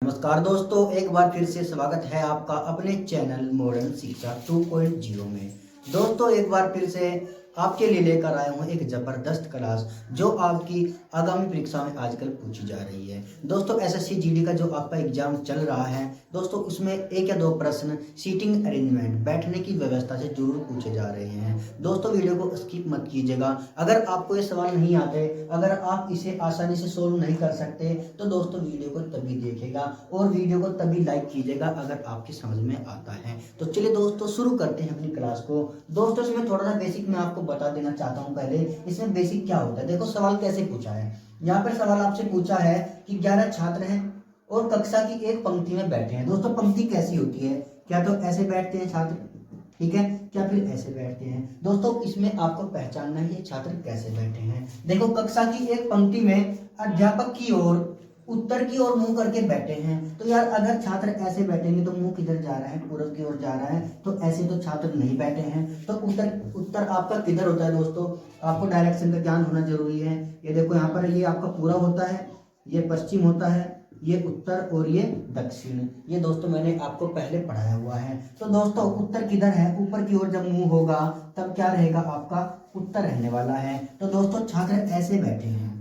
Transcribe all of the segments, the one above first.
नमस्कार दोस्तों, एक बार फिर से स्वागत है आपका अपने चैनल मॉडर्न शिक्षा 2.0 में। दोस्तों एक बार फिर से आपके लिए लेकर आया हूँ एक जबरदस्त क्लास जो आपकी आगामी परीक्षा में आजकल पूछी जा रही है। दोस्तों एसएससी जीडी का जो आपका एग्जाम चल रहा है दोस्तों, उसमें एक या दो प्रश्न सीटिंग अरेंजमेंट बैठने की व्यवस्था से जरूर पूछे जा रहे हैं। दोस्तों वीडियो को स्किप मत कीजिएगा। अगर आपको ये सवाल नहीं आते, अगर आप इसे आसानी से सोल्व नहीं कर सकते तो दोस्तों वीडियो को तभी देखेगा और वीडियो को तभी लाइक कीजिएगा अगर आपकी समझ में आता है। तो चलिए दोस्तों शुरू करते हैं अपनी क्लास को। दोस्तों इसमें थोड़ा सा बेसिक मैं आपको बता देना चाहता हूँ। पहले इसमें बेसिक क्या होता है, देखो सवाल कैसे पूछा है। यहाँ पर सवाल आपसे पूछा है कि 11 छात्र हैं और कक्षा की एक पंक्ति में बैठे हैं। दोस्तों पंक्ति कैसी होती है, क्या तो ऐसे बैठते हैं छात्र, ठीक है, क्या फिर ऐसे बैठते हैं। दोस्तों इसमें आपको पहचानना है ये छात्र कैसे बैठे हैं। देखो कक्षा की एक पंक्ति में अध्यापक की ओर उत्तर की ओर मुंह करके बैठे हैं। तो यार अगर छात्र ऐसे बैठेंगे तो मुंह किधर जा रहा है, पूरब की ओर जा रहा है, तो ऐसे तो छात्र नहीं बैठे हैं। तो उत्तर आपका किधर होता है दोस्तों, आपको डायरेक्शन का ज्ञान होना जरूरी है। ये देखो यहाँ पर ये आपका पूरब होता है, ये पश्चिम होता है, ये उत्तर और ये दक्षिण। ये दोस्तों मैंने आपको पहले पढ़ाया हुआ है। तो दोस्तों उत्तर किधर है, ऊपर की ओर जब मुंह होगा तब क्या रहेगा, आपका उत्तर रहने वाला है। तो दोस्तों छात्र ऐसे बैठे हैं।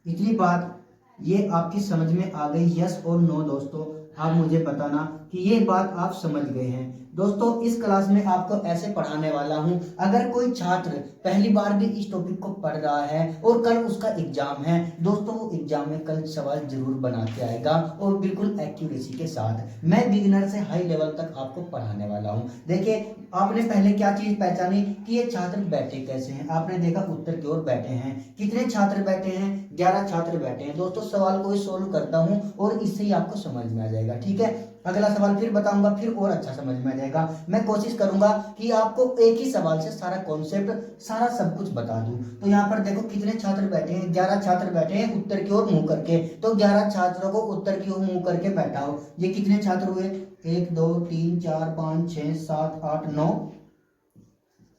इतनी बात ये आपकी समझ में आ गई, यस और नो। दोस्तों आप मुझे बताना कि ये बात आप समझ गए हैं। दोस्तों इस क्लास में आपको ऐसे पढ़ाने वाला हूं, अगर कोई छात्र पहली बार भी इस टॉपिक को पढ़ रहा है और कल उसका एग्जाम है दोस्तों, वो एग्जाम में कल सवाल जरूर बना के आएगा और बिल्कुल एक्यूरेसी के साथ। मैं बिगिनर से हाई लेवल तक आपको पढ़ाने वाला हूं। देखिए आपने पहले क्या चीज पहचानी कि ये छात्र बैठे कैसे हैं। आपने देखा उत्तर की ओर बैठे हैं। कितने छात्र बैठे हैं, 11 छात्र बैठे हैं। दोस्तों सवाल को सोल्व करता हूं और इससे ही आपको समझ में आ जाएगा, ठीक है। अगला सवाल फिर बताऊंगा, फिर और अच्छा समझ में आ जाएगा। मैं कोशिश करूंगा कि आपको एक ही सवाल से सारा कॉन्सेप्ट, सारा सब कुछ बता दूं। तो यहाँ पर देखो कितने छात्र बैठे हैं, 11 छात्र बैठे हैं उत्तर की ओर मुंह करके। तो 11 छात्रों को उत्तर की ओर मुंह करके बैठा हो। ये कितने छात्र हुए, 1 2 3 4 5 6 7 8 9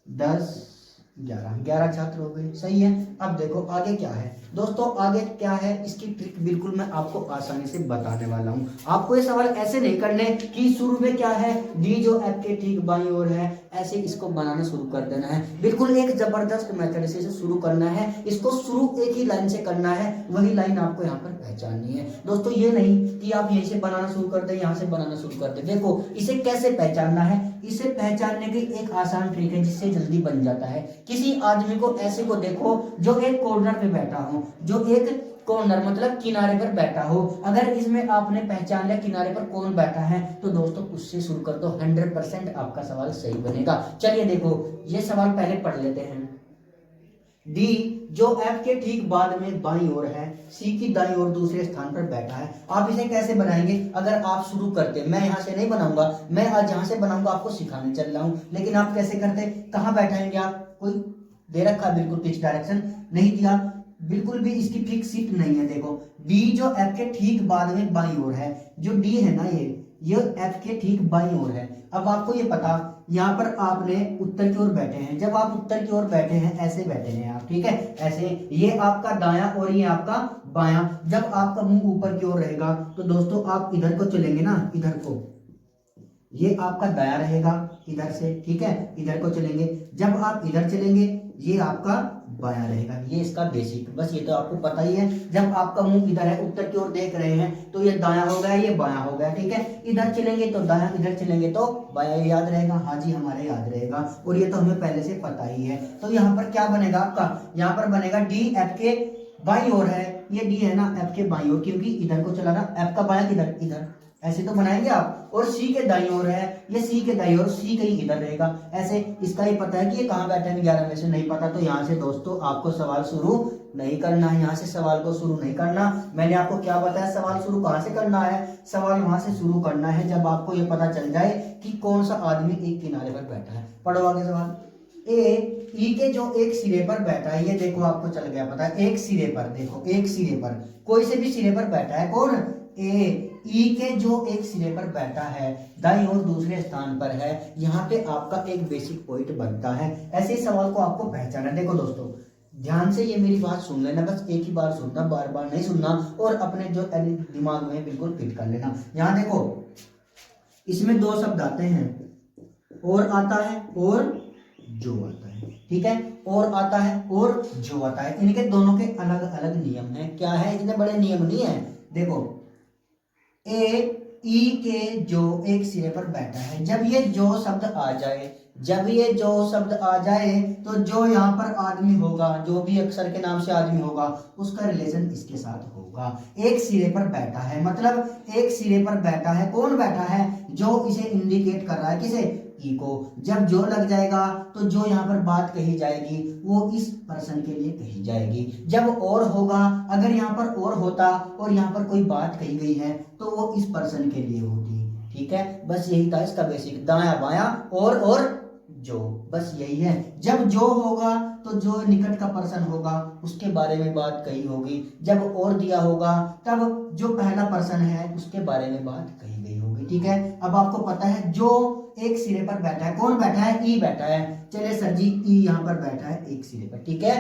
10 11 छात्र हो गए, सही है। अब देखो आगे क्या है दोस्तों, आगे क्या है इसकी ट्रिक बिल्कुल मैं आपको आसानी से बताने वाला हूं। आपको ये सवाल ऐसे नहीं करने कि शुरू में क्या है, डी जो एफ के ठीक बाईं ओर है, ऐसे इसको बनाना शुरू कर देना है। बिल्कुल एक जबरदस्त मेथड से शुरू करना है। इसको शुरू एक ही लाइन से करना है, वही लाइन आपको यहाँ पर पहचाननी है। दोस्तों ये नहीं कि आप यहीं से बनाना शुरू कर दे, यहाँ से बनाना शुरू कर दे। देखो इसे कैसे पहचानना है, इसे पहचानने की एक आसान ट्रिक है जिससे जल्दी बन जाता है। किसी आदमी को ऐसे को देखो जो एक कॉर्नर पे बैठा हो, जो एक कॉर्नर मतलब किनारे पर बैठा हो। अगर इसमें आपने पहचान लिया किनारे पर कौन बैठा है तो दोस्तों उससे शुरू कर दो, 100% आपका सवाल सही बनेगा। चलिए देखो ये सवाल पहले पढ़ लेते हैं। डी जो एफ के ठीक बाद में बाईं ओर है, सी की दाईं ओर दूसरे स्थान पर बैठा है। आप इसे कैसे बनाएंगे, अगर आप शुरू करते, मैं यहाँ से नहीं बनाऊंगा, मैं आज यहाँ से बनाऊंगा, आपको सिखाने चल रहा हूँ। लेकिन आप कैसे करते, कहाँ बैठाएंगे आप, कोई दे रखा बिल्कुल पिच डायरेक्शन नहीं दिया, बिल्कुल भी इसकी फिक्स सीट नहीं है। देखो डी जो एफ के ठीक बाद में बाईं ओर है, जो डी है ना ये एफ के ठीक बाईं ओर है। अब आपको ये पता, यहाँ पर आपने उत्तर की ओर बैठे हैं, जब आप उत्तर की ओर बैठे हैं ऐसे बैठे हैं आप, ठीक है, ऐसे। ये आपका दायां और ये आपका बायां। जब आपका मुंह ऊपर की ओर रहेगा तो दोस्तों आप इधर को चलेंगे ना, इधर को, ये आपका दायां रहेगा इधर से, ठीक है, इधर को चलेंगे। जब आप इधर चलेंगे ये आपका बायां रहेगा। ये इसका बेसिक, बस ये तो आपको पता ही है। जब आपका मुंह इधर है, उत्तर की ओर देख रहे हैं, तो ये दायां हो गया, ये बायां हो गया, ठीक है। इधर चलेंगे तो दायां, इधर चलेंगे तो बायां, याद रहेगा, हाँ जी हमारे याद रहेगा, और ये तो हमें पहले से पता ही है। तो यहाँ पर क्या बनेगा आपका, यहाँ पर बनेगा डी एफ के बाईं ओर है, ये डी है ना एफ के बाईं ओर, क्योंकि इधर को चला ना, एफ का बायां किधर, इधर, ऐसे तो बनाएंगे आप। और सी के दाईं ओर है, ये सी के दाईं ओर, सी कहीं इधर रहेगा, ऐसे। इसका ही पता है कि ये कहाँ बैठे हैं, 11 में से नहीं पता, तो यहाँ से दोस्तों आपको सवाल शुरू नहीं करना है, यहाँ से सवाल को शुरू नहीं करना। मैंने आपको क्या बताया, सवाल शुरू कहाँ से करना है, सवाल वहां से शुरू करना है जब आपको ये पता चल जाए कि कौन सा आदमी एक किनारे पर बैठा है। पढ़ो आगे सवाल। ई के जो एक सिरे पर बैठा है, ये देखो आपको चल गया पता है, एक सिरे पर, देखो एक सिरे पर, कोई से भी सिरे पर बैठा है, कौन, ए। ई के जो एक सिरे पर बैठा है, दाईं ओर दूसरे स्थान पर है, यहाँ पे आपका एक बेसिक पॉइंट बनता है। ऐसे ही सवाल को आपको पहचाना। देखो दोस्तों ध्यान से ये मेरी बात सुन लेना, बस एक ही बार सुनना, बार बार नहीं सुनना, और अपने जो दिमाग में बिल्कुल फिट कर लेना। यहाँ देखो इसमें दो शब्द आते हैं, और आता है और जो आता है, ठीक है, और आता है और जो आता है, इनके दोनों के अलग अलग नियम हैं। क्या है, इतने बड़े नियम नहीं है। देखो ए ई के जो एक सिरे पर बैठा है, जब ये जो शब्द आ जाए, जब ये जो शब्द आ जाए तो जो यहाँ पर आदमी होगा, जो भी अक्षर के नाम से आदमी होगा, उसका रिलेशन इसके साथ होगा। एक सिरे पर बैठा है मतलब एक सिरे पर बैठा है, कौन बैठा है, जो इसे इंडिकेट कर रहा है, किसे, ई को। जब जो लग जाएगा तो जो यहाँ पर बात कही जाएगी वो इस पर्सन के लिए कही जाएगी। जब और होगा, अगर यहाँ पर और होता और यहाँ पर कोई बात कही गई है तो वो इस पर्सन के लिए होती। ठीक है, बस यही था इसका बेसिक, दाया बाया और जो, बस यही है। जब जो होगा तो जो निकट का पर्सन होगा उसके बारे में बात कही होगी, जब और दिया होगा तब जो पहला पर्सन है उसके बारे में बात कही गई होगी। ठीक है, अब आपको पता है जो एक सिरे पर बैठा है, कौन बैठा है, ई बैठा है। चलिए सर जी, ई यहाँ पर बैठा है एक सिरे पर। ठीक है,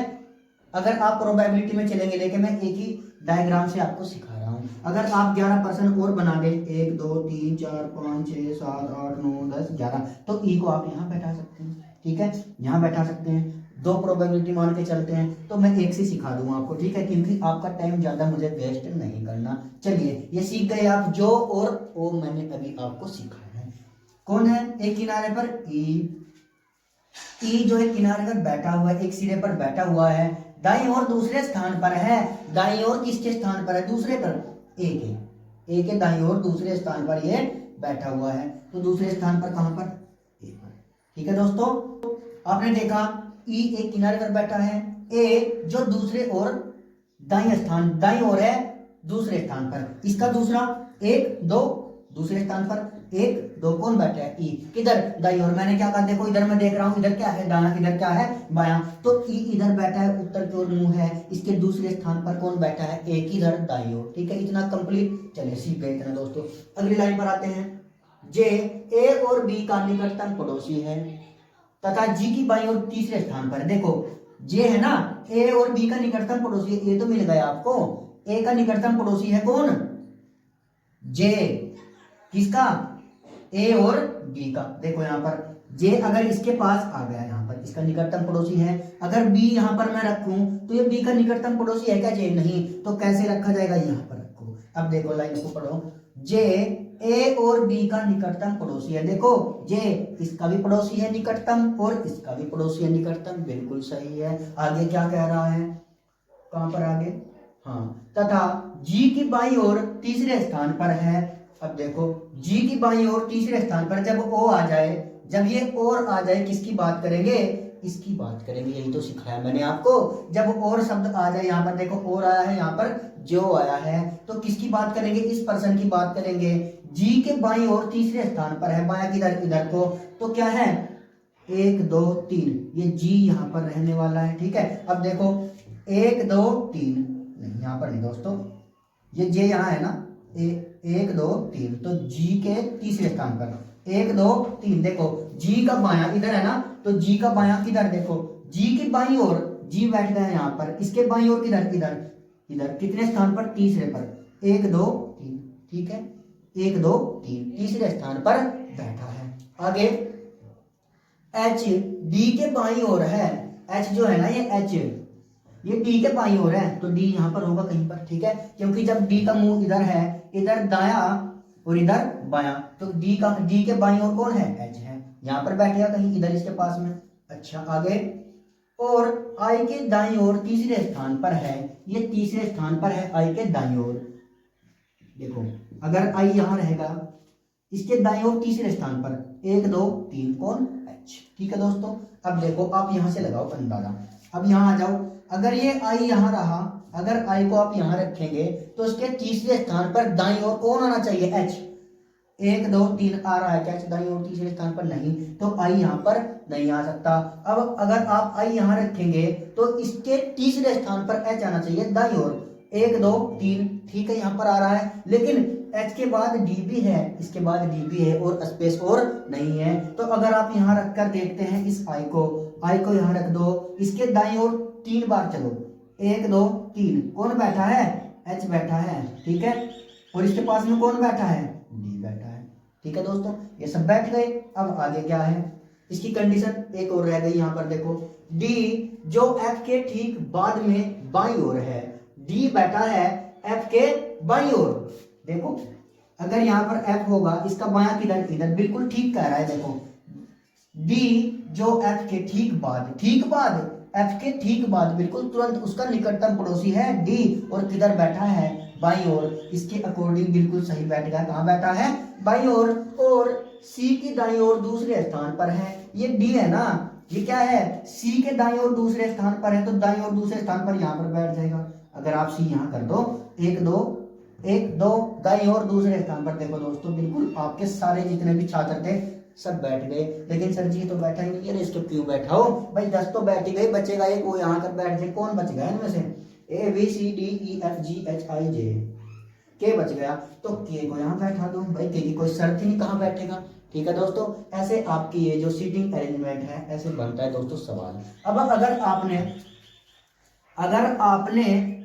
अगर आप प्रोबेबिलिटी में चलेंगे, लेकिन मैं एक ही डायग्राम से आपको सिखा रहा हूँ। अगर आप 11% और बना दे, 1 2 3 4 5 6 7 8 9 10 11, तो ई को आप यहाँ बैठा सकते हैं। ठीक है, यहाँ बैठा सकते हैं। दो प्रोबेबिलिटी मान के चलते हैं तो मैं एक से सिखा दूंगा आपको। ठीक है, क्योंकि आपका टाइम ज्यादा मुझे वेस्ट नहीं करना। चलिए, ये सीख गए आप, जो और ओ मैंने अभी आपको सिखाया है। कौन है एक किनारे पर, ई जो एक किनारे पर बैठा हुआ है, एक सिरे पर बैठा हुआ है, दाईं ओर दूसरे स्थान पर है। दाईं ओर किसके स्थान पर है, दूसरे पर, ए के दाईं ओर दूसरे स्थान पर ये बैठा हुआ है। तो दूसरे स्थान पर कहां पर, ए पर। ठीक है दोस्तों, आपने देखा ई एक किनारे पर बैठा है, ए जो दूसरे ओर दाईं ओर है दूसरे स्थान पर, इसका दूसरा 1 2 दूसरे स्थान पर, 1 2 कौन बैठा है, ई किधर, दाईं ओर। मैंने क्या कहा, देखो इधर मैं देख रहा हूं, इधर क्या है दायां, इधर क्या है बायां, तो ई इधर बैठा है, उत्तर की ओर मुंह है, इसके दूसरे स्थान पर कौन बैठा है, ए किधर, दाईं ओर। ठीक है, इतना कंप्लीट। चलिए सीख गए इतना दोस्तों। अगली लाइन पर आते हैं। जे ए और बी का निकटतम पड़ोसी है तथा जी की बाईं ओर तीसरे स्थान पर। देखो जे है ना, ए और बी का निकटतम पड़ोसी है, ए तो मिल गया आपको। ए का निकटतम पड़ोसी है कौन, जे, किसका, ए और बी का। देखो यहाँ पर जे अगर इसके पास आ गया, यहाँ पर इसका निकटतम पड़ोसी है। अगर बी यहाँ पर मैं रखूं तो ये बी का निकटतम पड़ोसी है क्या, जे नहीं, तो कैसे रखा जाएगा, यहाँ पर रखो। अब देखो लाइन को पढ़ो, जे ए और बी का निकटतम पड़ोसी है। देखो जे इसका भी पड़ोसी है निकटतम और इसका भी पड़ोसी है निकटतम, बिल्कुल सही है। आगे क्या कह रहा है, कहां पर आगे, हाँ, तथा जी की बाईं ओर तीसरे स्थान पर है। अब देखो जी की बाईं ओर तीसरे स्थान पर जब ओ आ जाए, जब ये और आ जाए, किसकी बात करेंगे, इसकी बात करेंगे। यही तो सिखाया मैंने आपको। जब और शब्द आ जाए, यहाँ पर देखो और आया है, यहाँ पर जो आया है, तो किसकी बात करेंगे, इस पर्सन की बात करेंगे। जी के बाईं ओर तीसरे स्थान पर है, बाया किधर, इधर को, तो क्या है 1 2 3, ये जी यहाँ पर रहने वाला है। ठीक है, अब देखो 1 2 3 नहीं, यहाँ पर नहीं दोस्तों, ये जे यहाँ है ना, 1 2 3, तो जी के तीसरे स्थान पर 1 2 3। देखो जी का बायां इधर है ना, तो जी का बायां किधर, देखो जी की बाईं ओर, जी बैठ गया यहाँ पर, इसके बाईं ओर किधर, इधर, इधर कितने स्थान पर, तीसरे पर, 1 2 3। ठीक है, 1 2 3 तीसरे स्थान पर बैठा है। आगे एच डी के बाईं ओर है, एच जो है ना, ये एच ये डी के बाईं ओर है, तो डी यहाँ पर होगा कहीं पर। ठीक है, क्योंकि जब डी का मुंह इधर है, इधर दाया और इधर बायां, तो डी के बाईं ओर कौन है, एच है, यहाँ पर बैठेगा कहीं इधर इसके पास में। अच्छा आगे, और आई के दाईं ओर तीसरे स्थान पर है, ये तीसरे स्थान पर है आई के दाईं ओर। देखो अगर आई यहाँ रहेगा, इसके दाईं ओर तीसरे स्थान पर 1 2 3 कौन, एच। ठीक है दोस्तों, अब देखो आप यहां से लगाओ अंदाजा। अब यहाँ आ जाओ, अगर ये आई यहाँ रहा, अगर आई को आप यहाँ रखेंगे तो उसके तीसरे स्थान पर दाईं ओर कौन आना चाहिए, एच। 1 2 3 आ रहा है क्या, दाईं ओर तीसरे स्थान पर नहीं, तो आई यहाँ पर नहीं आ सकता। अब अगर आप आई यहाँ रखेंगे तो इसके तीसरे स्थान पर एच आना चाहिए दाईं ओर, 1 2 3। ठीक है, यहाँ पर आ रहा है, लेकिन एच के बाद डी भी है, इसके बाद डी भी है और स्पेस और नहीं है। तो अगर आप यहाँ रखकर देखते हैं इस आई को यहाँ रख दो, इसके दाईं ओर 3 बार चलो, 1 2 3, कौन बैठा है, एच बैठा है, ठीक है। और इसके पास में कौन बैठा है, डी बैठा है, ठीक है दोस्तों, ये सब बैठ गए। अब आगे क्या है, इसकी कंडीशन एक और रह गई यहाँ पर, देखो डी जो एफ के ठीक बाद में बाई ओर है, डी बैठा है एफ के बाई ओर। देखो अगर यहाँ पर एफ होगा, इसका बायां किधर, इधर, बिल्कुल ठीक कह रहा है। देखो डी जो एफ के ठीक बाद, ठीक बाद, एफ के ठीक बाद, बिल्कुल तुरंत उसका निकटतम पड़ोसी है डी, और किधर बैठा है, बाईं ओर। इसके अकॉर्डिंग बिल्कुल सही बैठ गया, कहाँ बैठा है, बाईं ओर। और सी की दाईं ओर दूसरे स्थान पर है, ये डी है ना, ये क्या है, सी के दाईं ओर दूसरे स्थान पर है, तो दाईं ओर दूसरे स्थान पर यहाँ पर बैठ जाएगा। अगर आप सी यहाँ कर दो, 1 2 1 2, दाईं ओर दूसरे स्थान पर। देखो दोस्तों बिल्कुल आपके सारे जितने भी छात्र थे सब बैठ गए, लेकिन सर जी तो बैठा ही नहीं है, इसके क्यों बैठा हो भाई, 10 तो बैठ ही गए, बचेगा एक, वो यहाँ कर बैठ जाए। कौन बच गया इनमें से, A B C D E F G H I J, K बच गया, तो के को यहाँ बैठा दो भाई, के की कोई शर्त ही नहीं, कहाँ बैठेगा, ठीक है दोस्तों। ऐसे आपकी ये जो सीटिंग अरेंजमेंट है, ऐसे बनता है दोस्तों सवाल। अब अगर आपने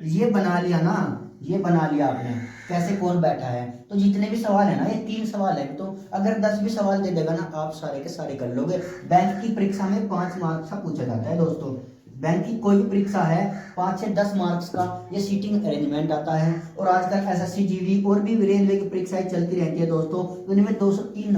ये बना लिया ना, ये बना लिया आपने कैसे कौन बैठा है, तो जितने भी सवाल है ना, ये 3 सवाल है, तो अगर 10 भी सवाल दे देगा ना, आप सारे के सारे कर लोगे। बैंक की परीक्षा में 5 मार्क्स का पूछा जाता है दोस्तों, बैंक की कोई भी परीक्षा है 5 से 10 मार्क्स का ये सीटिंग अरेंजमेंट आता है। और आजकल एसएससी जीडी और भी रेलवे की परीक्षाएं चलती रहती है दोस्तों, उनमें 2 से 3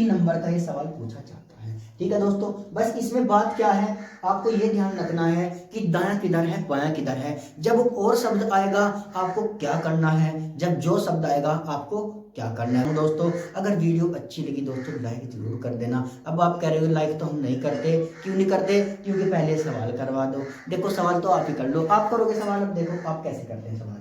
नंबर का ये सवाल पूछा जाता है, ठीक है दोस्तों। बस इसमें बात क्या है, आपको ये ध्यान रखना है कि दायां किधर है, बायां किधर है। जब और शब्द आएगा आपको क्या करना है, जब जो शब्द आएगा आपको क्या करना है। दोस्तों अगर वीडियो अच्छी लगी दोस्तों लाइक जरूर कर देना। अब आप कह रहे हो लाइक तो हम नहीं करते, क्यों नहीं करते, क्योंकि पहले सवाल करवा दो। देखो सवाल तो आप ही कर लो, आप करोगे सवाल। अब देखो आप कैसे करते हैं सवाल।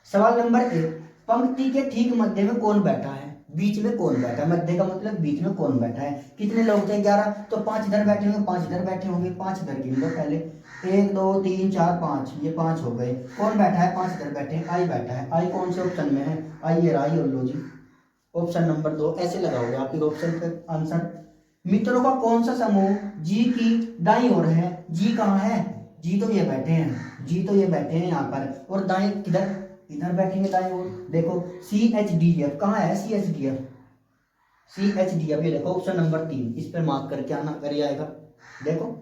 सवाल नंबर 1, पंक्ति के ठीक मध्य में कौन बैठा है, बीच में कौन बैठा है, मध्य का मतलब बीच में कौन बैठा है। कितने लोग थे, 11, तो 5 इधर बैठे होंगे, 5 इधर बैठे होंगे, 5 इधर गिन लो पहले, 1 2 3 4 5, ये 5 हो गए। कौन बैठा है, 5 इधर बैठे हैं, आई बैठा है। आई कौन से ऑप्शन में है, आई ये आई, और लो जी ऑप्शन नंबर 2, ऐसे लगाओगे आप ऑप्शन पे आंसर। मित्रों का कौन सा समूह जी की दाईं ओर है, जी कहाँ है, जी तो ये बैठे हैं, जी तो ये बैठे हैं यहाँ पर, और दाएं किधर, इधर बैठेंगे दाएं ओर। देखो सी एच डी एफ कहाँ है, C H D F, C H D F, ये देखो ऑप्शन नंबर 3, इस पे मार्क करके आना, कर आएगा। देखो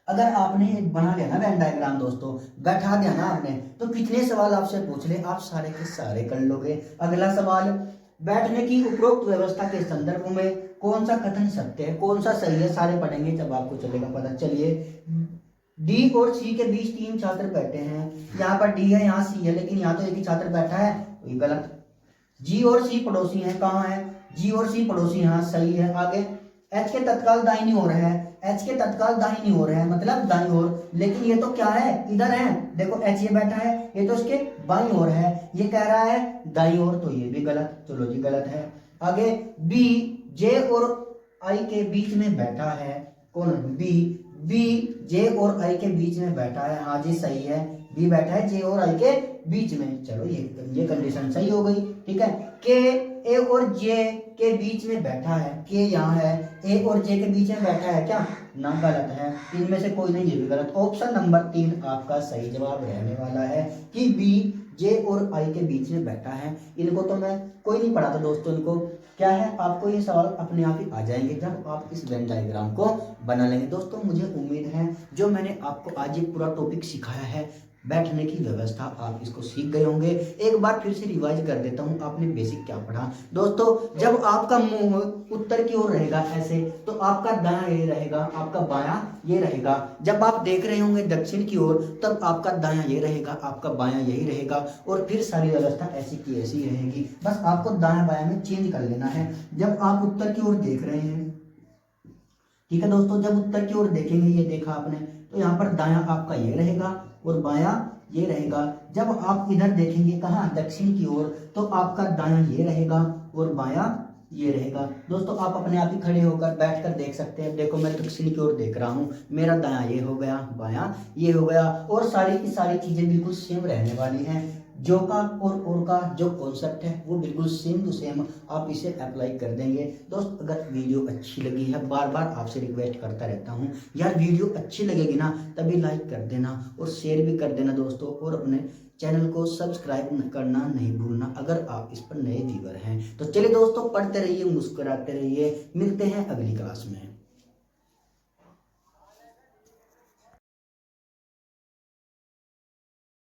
अगर आपने बना लिया ना वेन डायग्राम दोस्तों, बैठा दिया ना आपने, तो कितने सवाल आपसे पूछ ले, आप सारे के सारे कर लोगे। अगला सवाल, बैठने की उपरोक्त व्यवस्था के संदर्भ में कौन सा कथन सत्य है, कौन सा सही है, सारे पढ़ेंगे जब आपको चलेगा पता। चलिए डी और सी के बीच 3 छात्र बैठे हैं, यहाँ पर डी है, यहाँ सी है, लेकिन यहाँ तो एक ही छात्र बैठा है, वही गलत। जी और सी पड़ोसी हैं, कहाँ है, जी और सी पड़ोसी, यहाँ सही है। आगे एच के तत्काल दाहिनी ओर है, एच के तत्काल दाहिनी ओर है मतलब दाईं ओर, लेकिन ये तो क्या है, इधर है। देखो एच ये बैठा है, ये तो इसके बाईं ओर है, ये कह रहा है दाईं ओर, तो ये भी गलत, चलो जी गलत है। आगे बी जे और आई के बीच में बैठा है, कौन, बी जे और आई के बीच में बैठा है, हाँ जी सही है, बी बैठा है जे और आई के बीच में, चलो ये कंडीशन सही हो गई, ठीक है। के ए और जे के बीच में बैठा है, के यहाँ है, ए और जे के बीच में बैठा है क्या, ना गलत है, इनमें से कोई नहीं, ये भी गलत। ऑप्शन नंबर 3 आपका सही जवाब रहने वाला है कि बी जे और आई के बीच में बैठा है। इनको तो मैं कोई नहीं पढ़ाता दोस्तों, इनको क्या है, आपको ये सवाल अपने आप ही आ जाएंगे जब आप इस वेन डायग्राम को बना लेंगे। दोस्तों मुझे उम्मीद है जो मैंने आपको आज ये पूरा टॉपिक सिखाया है, बैठने की व्यवस्था, आप इसको सीख गए होंगे। एक बार फिर से रिवाइज कर देता हूँ, आपने बेसिक क्या पढ़ा दोस्तों। जब आपका मुंह उत्तर की ओर रहेगा ऐसे, तो आपका दायां ये रहेगा, आपका बायां ये रहेगा। जब आप देख रहे होंगे दक्षिण की ओर, तब आपका दायां ये रहेगा, आपका बायां यही रहेगा, और फिर सारी व्यवस्था ऐसी की ऐसी रहेगी। बस आपको दायां बायां में चेंज कर लेना है। जब आप उत्तर की ओर देख रहे हैं, ठीक है दोस्तों, जब उत्तर की ओर देखेंगे, ये देखा आपने, तो यहाँ पर दायां आपका ये रहेगा और बायां ये रहेगा। जब आप इधर देखेंगे कहाँ, दक्षिण की ओर, तो आपका दायां ये रहेगा और बायां ये रहेगा। दोस्तों आप अपने आप ही खड़े होकर बैठकर देख सकते हैं। देखो मैं दक्षिण की ओर देख रहा हूँ, मेरा दायां ये हो गया, बायां ये हो गया, और सारी की सारी चीजें बिल्कुल सेम रहने वाली हैं। जो का और का जो कॉन्सेप्ट है वो बिल्कुल सेम टू सेम आप इसे अप्लाई कर देंगे। दोस्त अगर वीडियो अच्छी लगी है, बार बार आपसे रिक्वेस्ट करता रहता हूँ यार, वीडियो अच्छी लगेगी ना तभी लाइक कर देना और शेयर भी कर देना दोस्तों, और अपने चैनल को सब्सक्राइब करना नहीं भूलना अगर आप इस पर नए व्यूअर हैं। तो चलिए दोस्तों, पढ़ते रहिए, मुस्कुराते रहिए, मिलते हैं अगली क्लास में।